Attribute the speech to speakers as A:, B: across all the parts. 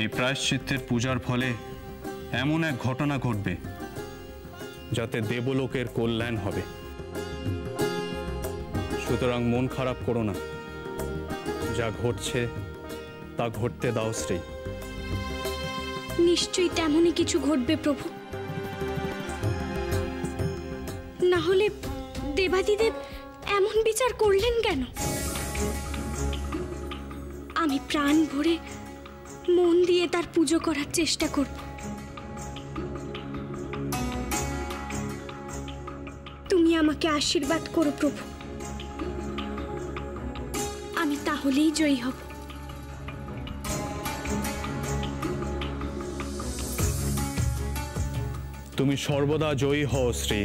A: এই প্রায়শ্চিত্তের পূজার ফলে এমন এক ঘটনা ঘটবে যাতে দেবলোকের কল্যাণ হবে। সুতরাং মন খারাপ করো না, যা ঘটছে তা ঘটতে দাও শ্রী।
B: নিশ্চয়ই তেমনই কিছু ঘটবে প্রভু, না হলে দেবাদিদেব এমন বিচার করলেন কেন? আমি প্রাণ ভরে মন দিয়ে তার পুজো করার চেষ্টা করব। তুমি আমাকে আশীর্বাদ করো প্রভু, আমি তাহলেই জয়ী হব।
A: তুমি সর্বদা জয়ী হও শ্রী,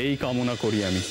A: এই কামনা করি আমি।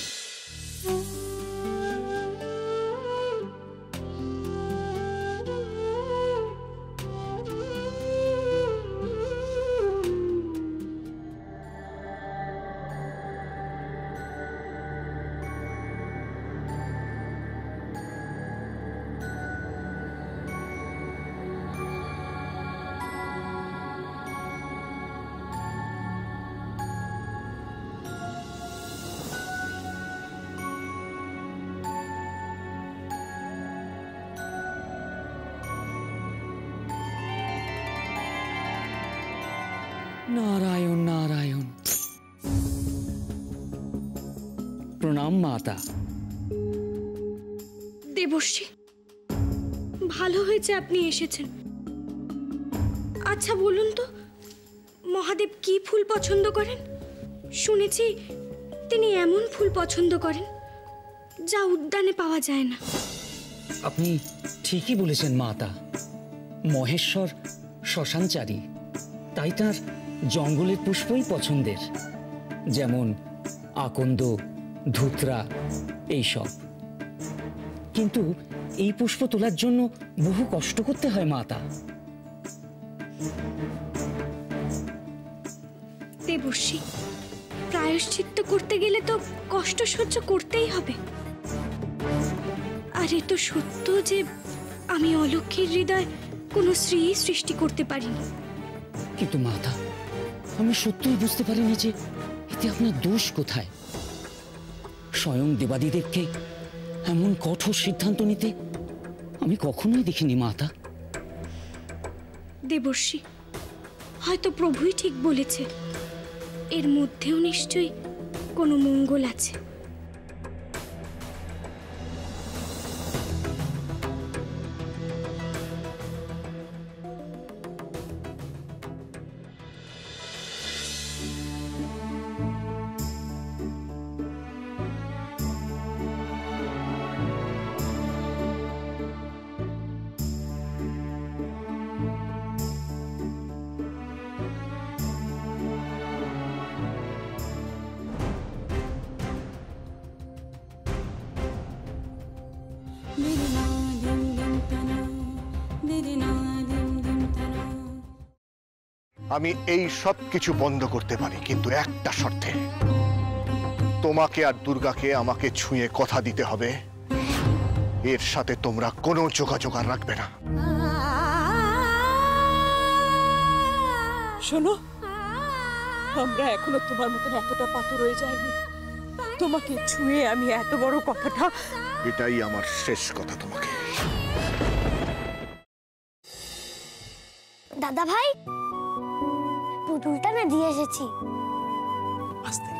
C: नारायण नारायण। प्रणाम माता।
B: দেবর্ষি, ভালো হয়েছে আপনি এসেছেন। আচ্ছা বলুন তো, মহাদেব কি ফুল পছন্দ করেন? শুনেছি তিনি এমন ফুল পছন্দ করেন যা উদ্যানে পাওয়া যায় না।
C: আপনি ঠিকই বলেছেন মাতা। মহেশ্বর শ্মশানচারী, তাই তার জঙ্গলের পুষ্পই পছন্দের, যেমন আকন্দ, ধুতরা এইসব। কিন্তু এই পুষ্প তোলার জন্য বহু কষ্ট করতে হয় মাতা।
B: দেবর্ষি, প্রায়শ্চিত্ত করতে গেলে তো কষ্ট সহ্য করতেই হবে। আর এ তো সত্য যে আমি অলক্ষ্মীর হৃদয় কোনো স্ত্রী সৃষ্টি করতে পারিনি।
C: কিন্তু মাতা, আমি সত্যিই বুঝতে পারিনি যে এতে আপনার দোষ কোথায়। স্বয়ং দেবাদিদেবকে এমন কঠোর সিদ্ধান্ত নিতে আমি কখনোই দেখিনি মাতা।
B: দেবর্ষি, হয়তো প্রভুই ঠিক বলেছে, এর মধ্যেও নিশ্চয়ই কোনো মঙ্গল আছে।
D: আমি এই সব কিছু বন্ধ করতে পারি, কিন্তু একটা শর্তে। তোমাকে আর দুর্গাকে আমাকে ছুঁয়ে কথা দিতে হবে এর সাথে তোমরা কোনো যোগাযোগ আর রাখবে না।
E: শোনো, আমরা এখনো তোমার মতন এতটা পাথর হয়ে যায়নি। তোমাকে ছুঁয়ে আমি এত বড় কথাটা,
D: এটাই আমার শেষ কথা তোমাকে।
F: দাদা ভাই, পুতুলটা না দিয়ে এসেছি।
G: আস্তে,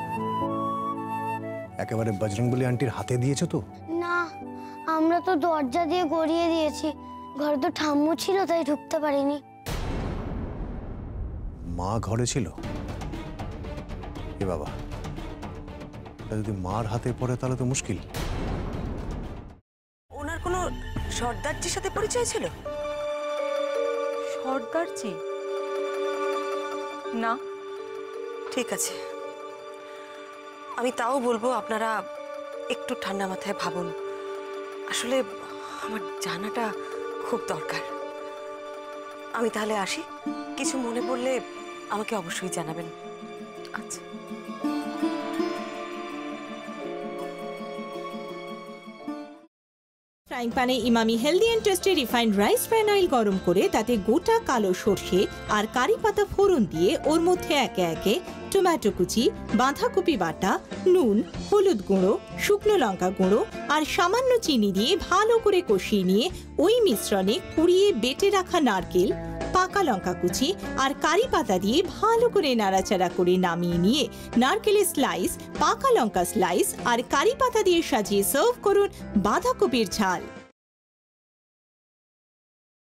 G: একেবারে বজরংবলী আন্টির হাতে দিয়েছো তো?
F: না, আমরা তো দরজা দিয়ে গড়িয়ে দিয়েছি। ঘরে তো ঠাম্মু ছিল, তাই ঢুকতে পারিনি।
G: মা ঘরে ছিল? এ বাবা, যদি মার হাতে পড়ে তাহলে তো মুশকিল।
E: ওনার কোনো সর্দারজির সাথে পরিচয় ছিল? সর্দারজি? না। ঠিক আছে, আমি তাও বলবো আপনারা একটু ঠান্ডা মাথায় ভাবুন। আসলে আমার জানাটা খুব দরকার। আমি তাহলে আসি, কিছু মনে পড়লে আমাকে অবশ্যই জানাবেন। আচ্ছা।
H: ফ্রাইং প্যানে Emami healthy and tasty refined rice bran oil গরম করে তাতে গোটা কালো সর্ষে আর কারি পাতা ফোড়ন দিয়ে ওর মধ্যে একে একে টমেটো কুচি, বাঁধাকপি বাটা, নুন, হলুদ গুঁড়ো, শুকনো লঙ্কা গুঁড়ো আর সামান্য চিনি দিয়ে ভালো করে কষিয়ে নিয়ে ওই মিশ্রণে কুড়িয়ে বেটে রাখা নারকেল, পাকা লঙ্কা কুচি আর কারি পাতা দিয়ে ভালো করে নাড়াচাড়া করে নামিয়ে নিয়ে নারকেলের স্লাইস, পাকা লঙ্কা স্লাইস আর কারি পাতা দিয়ে সাজিয়ে সার্ভ করুন বাঁধাকপির ঝাল।